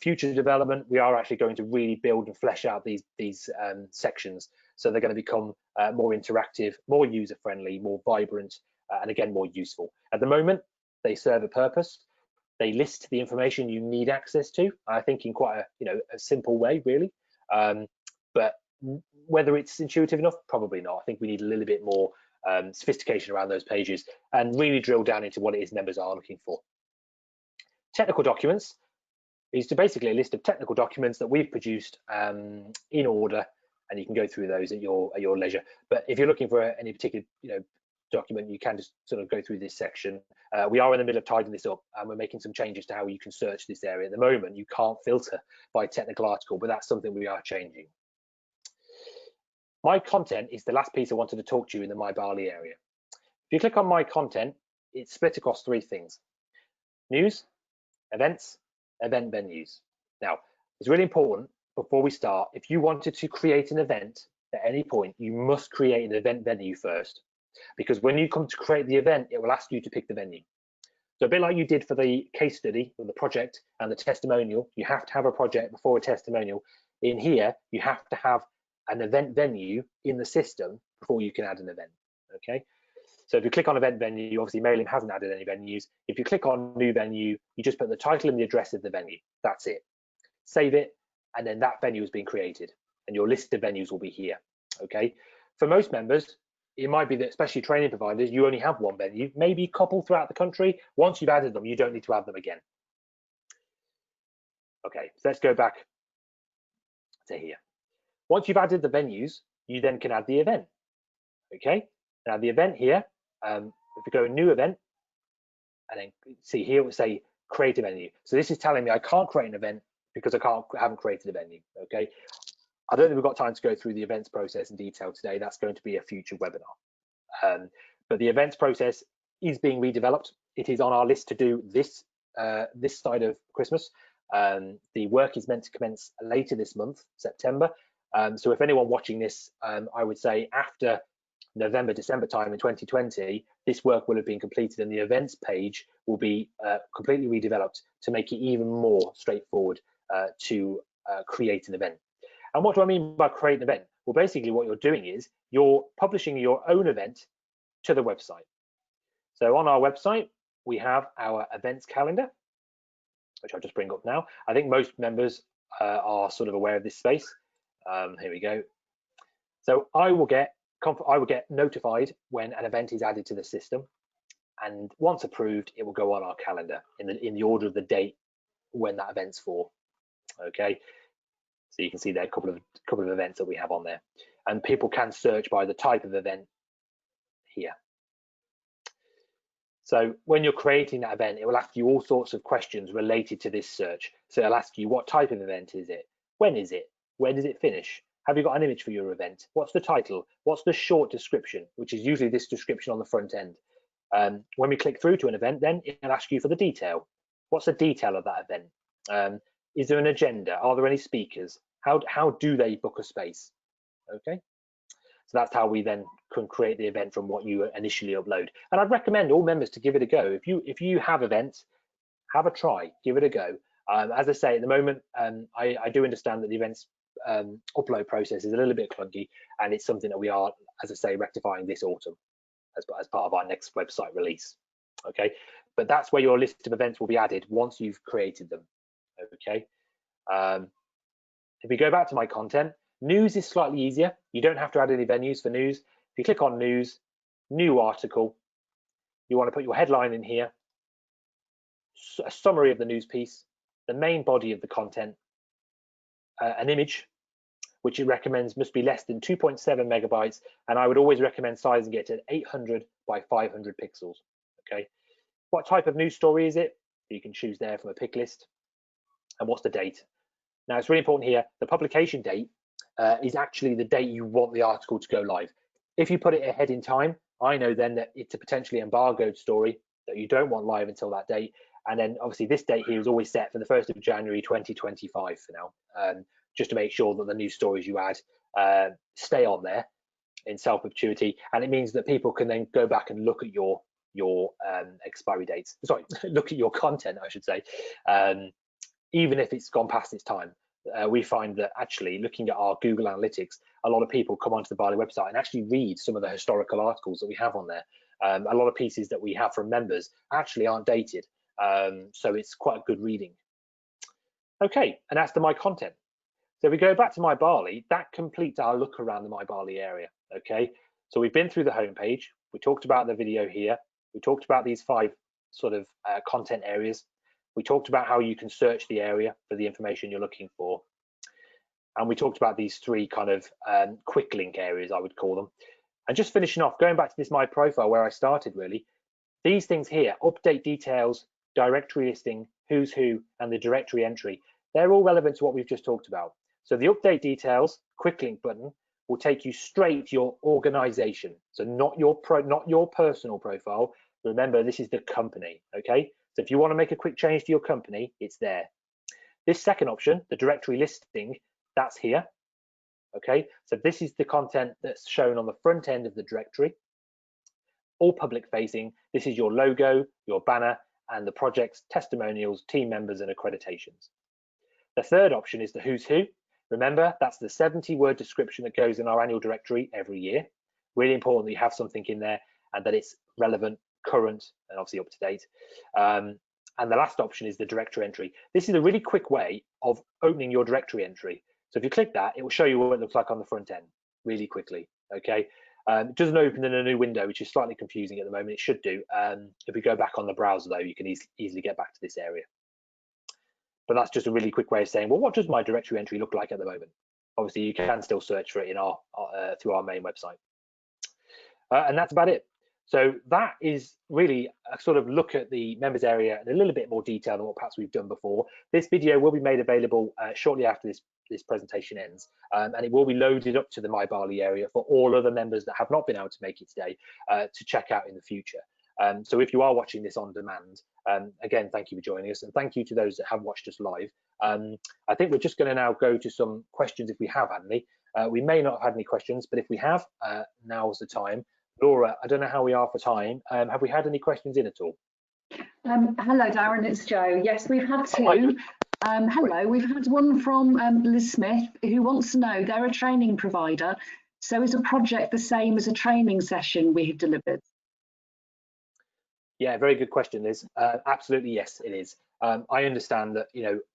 Future development, we are actually going to really build and flesh out these sections, so they're going to become more interactive, more user-friendly, more vibrant, and again more useful. At the moment, they serve a purpose. They list the information you need access to, I think, in quite a simple way, really. But whether it's intuitive enough, probably not. I think we need a little bit more sophistication around those pages and really drill down into what it is members are looking for. Technical documents is basically a list of technical documents that we've produced in order, and you can go through those at your leisure. But if you're looking for any particular document, you can just sort of go through this section. We are in the middle of tidying this up, and we're making some changes to how you can search this area. At the moment, you can't filter by technical article, but that's something we are changing. My content is the last piece I wanted to talk to you in the My BALI area. If you click on My Content, it's split across 3 things: news, events, event venues. Now, it's really important before we start, if you wanted to create an event at any point, you must create an event venue first, because when you come to create the event, it will ask you to pick the venue. So a bit like you did for the case study or the project and the testimonial, you have to have a project before a testimonial. In here, you have to have an event venue in the system before you can add an event. Okay, so if you click on event venue, obviously Mailim hasn't added any venues. If you click on new venue, you just put the title and the address of the venue. That's it. Save it, and then that venue has been created, and your list of venues will be here. Okay, for most members, it might be that, especially training providers, you only have 1 venue, maybe a couple throughout the country. Once you've added them, you don't need to add them again. Okay, so let's go back to here. Once you've added the venues, you then can add the event. Okay, now the event here, if we go new event, and then see here, it will say create a venue. So this is telling me I can't create an event because I haven't created a venue. Okay, I don't think we've got time to go through the events process in detail today. That's going to be a future webinar. But the events process is being redeveloped. It is on our list to do this side of Christmas. The work is meant to commence later this month, September. So if anyone watching this, I would say after November, December time in 2020, this work will have been completed and the events page will be completely redeveloped to make it even more straightforward to create an event. And what do I mean by create an event? Well, basically what you're doing is you're publishing your own event to the website. So on our website, we have our events calendar, which I'll just bring up now. I think most members are sort of aware of this space. Here we go. So I will get I will get notified when an event is added to the system, and once approved, it will go on our calendar in the order of the date when that event's for. Okay, so you can see there a couple of events that we have on there, and people can search by the type of event here. So when you're creating that event, it will ask you all sorts of questions related to this search. So it'll ask you, what type of event is it? When is it? Where does it finish? Have you got an image for your event? What's the title? What's the short description, which is usually this description on the front end? When we click through to an event, then it'll ask you for the detail. What's the detail of that event? Is there an agenda? Are there any speakers? How do they book a space? Okay. So that's how we then can create the event from what you initially upload. And I'd recommend all members to give it a go. If you have events, have a try, give it a go. As I say, at the moment, I do understand that the events upload process is a little bit clunky, and it's something that we are, as I say, rectifying this autumn as part of our next website release. Okay, but that's where your list of events will be added once you've created them. Okay, if we go back to my content, news is slightly easier. You don't have to add any venues for news. If you click on news, new article, you want to put your headline in here, a summary of the news piece, the main body of the content, an image, which it recommends must be less than 2.7 megabytes, and I would always recommend sizing it at 800 by 500 pixels. Okay, what type of news story is it? You can choose there from a pick list, and what's the date? Now it's really important here, the publication date is actually the date you want the article to go live. If you put it ahead in time, I know then that it's a potentially embargoed story that you don't want live until that date. And then obviously this date here is always set for the 1st of January 2025 for now, just to make sure that the news stories you add stay on there in self-perpetuity. And it means that people can then go back and look at your expiry dates. Sorry, look at your content, I should say, even if it's gone past its time. We find that actually looking at our Google Analytics, a lot of people come onto the BALI website and actually read some of the historical articles that we have on there. A lot of pieces that we have from members actually aren't dated, so it's quite a good reading. Okay, and that's the My Content. So if we go back to My BALI, that completes our look around the My BALI area. Okay, so we've been through the homepage, we talked about the video here, we talked about these 5 sort of content areas. We talked about how you can search the area for the information you're looking for. And we talked about these 3 kind of quick link areas, I would call them. And just finishing off, going back to this My Profile where I started really, these things here, update details, directory listing, who's who, and the directory entry, they're all relevant to what we've just talked about. So the update details, quick link button, will take you straight to your organization. So not your personal profile. Remember, this is the company, okay? So if you want to make a quick change to your company, it's there. This second option, the directory listing, that's here. Okay, so this is the content that's shown on the front end of the directory, all public facing. This is your logo, your banner, and the project's testimonials, team members, and accreditations. The third option is the who's who. Remember, that's the 70-word description that goes in our annual directory every year. Really important that you have something in there and that it's relevant, current, and obviously up to date. And the last option is the directory entry. This is a really quick way of opening your directory entry. So if you click that, it will show you what it looks like on the front end really quickly. Okay, it doesn't open in a new window, which is slightly confusing at the moment. It should do. If we go back on the browser though, you can easily get back to this area. But that's just a really quick way of saying, well, what does my directory entry look like at the moment? Obviously, you can still search for it in our through our main website. And that's about it. So that is really a sort of look at the members area in a little bit more detail than what perhaps we've done before. This video will be made available shortly after this presentation ends, and it will be loaded up to the My BALI area for all other members that have not been able to make it today to check out in the future. So if you are watching this on demand, again, thank you for joining us, and thank you to those that have watched us live. I think we're just going to now go to some questions if we have had any. We may not have had any questions, but if we have, now's the time. Laura, I don't know how we are for time. Have we had any questions in at all? Hello, Darren, it's Jo. Yes, we've had 2. Hello, we've had one from Liz Smith, who wants to know, they're a training provider, so is a project the same as a training session we have delivered? Yeah, very good question, Liz. Absolutely, yes, it is. I understand that,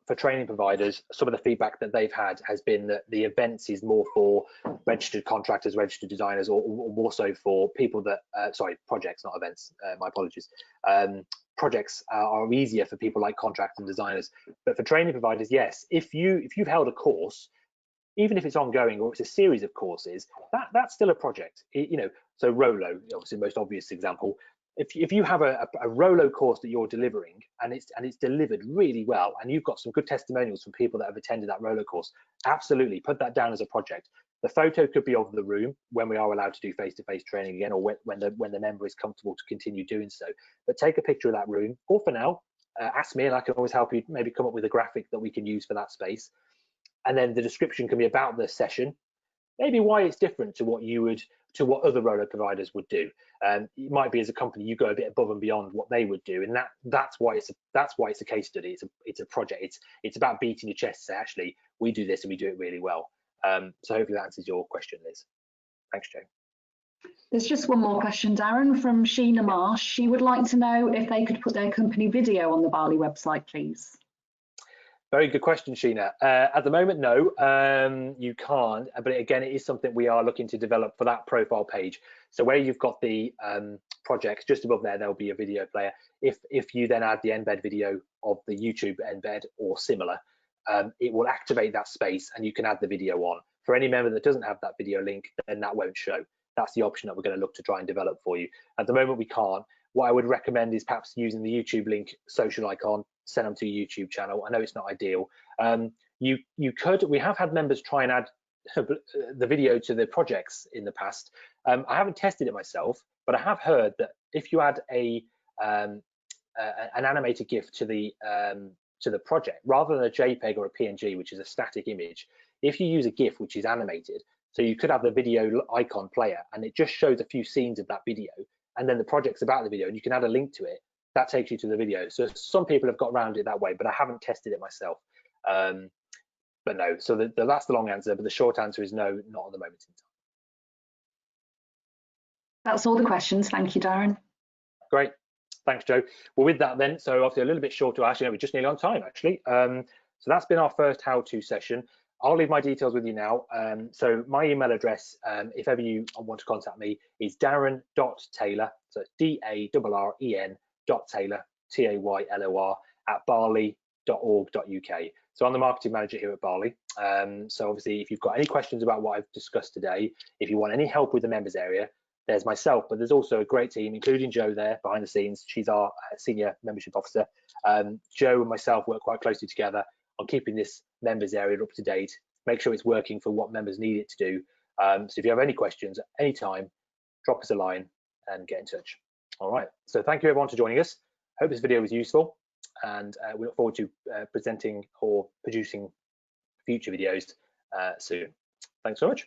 for training providers, some of the feedback that they've had has been that the events is more for registered contractors, registered designers, or more so for people that, sorry, projects, not events, my apologies. Projects are easier for people like contractors and designers, but for training providers, yes, if you've held a course, even if it's ongoing or it's a series of courses, that's still a project. So Rolo, obviously the most obvious example. If you have a Rolo course that you're delivering and it's delivered really well, and you've got some good testimonials from people that have attended that Rolo course, absolutely put that down as a project. The photo could be of the room when we are allowed to do face-to-face training again, or when the member is comfortable to continue doing so. But take a picture of that room, or for now, ask me and I can always help you maybe come up with a graphic that we can use for that space. And then the description can be about the session, maybe why it's different to what other Rolo providers would do. It might be as a company you go a bit above and beyond what they would do, and that's why it's a case study. It's a project. It's about beating your chest to say, actually, we do this and we do it really well. So hopefully that answers your question, Liz. Thanks, Joe. There's just one more question, Darren, from Sheena Marsh. She would like to know if they could put their company video on the BALI website, please. Very good question, Sheena. At the moment, no, you can't. But again, it is something we are looking to develop for that profile page. So where you've got the projects, just above there'll be a video player. If you then add the embed video of the YouTube embed or similar, it will activate that space and you can add the video on. For any member that doesn't have that video link, then that won't show. That's the option that we're going to look to try and develop for you. At the moment, we can't. What I would recommend is perhaps using the YouTube link, social icon, send them to your YouTube channel. I know it's not ideal. We have had members try and add the video to the projects in the past. I haven't tested it myself, but I have heard that if you add an animated GIF to the project, rather than a JPEG or a PNG, which is a static image, if you use a GIF which is animated, so you could have the video icon player and it just shows a few scenes of that video, and then the project's about the video and you can add a link to it, that takes you to the video. So some people have got around it that way, but I haven't tested it myself. But no, so that's the long answer, but the short answer is no, not at the moment in time. That's all the questions. Thank you, Darren. Great. Thanks, Joe. Well, with that then, so obviously a little bit shorter, actually, no, we're just nearly on time, actually. So that's been our first how-to session. I'll leave my details with you now. So my email address, if ever you want to contact me, is darren.taylor, so DARREN.Taylor, TAYLOR, at bali.org.uk. So I'm the marketing manager here at BALI. So obviously, if you've got any questions about what I've discussed today, if you want any help with the members area, there's myself, but there's also a great team, including Joe there behind the scenes. She's our senior membership officer. Joe and myself work quite closely together on keeping this members area up to date, make sure it's working for what members need it to do. So if you have any questions at any time, drop us a line and get in touch. All right, so thank you everyone for joining us. Hope this video was useful, and we look forward to presenting or producing future videos soon. Thanks so much.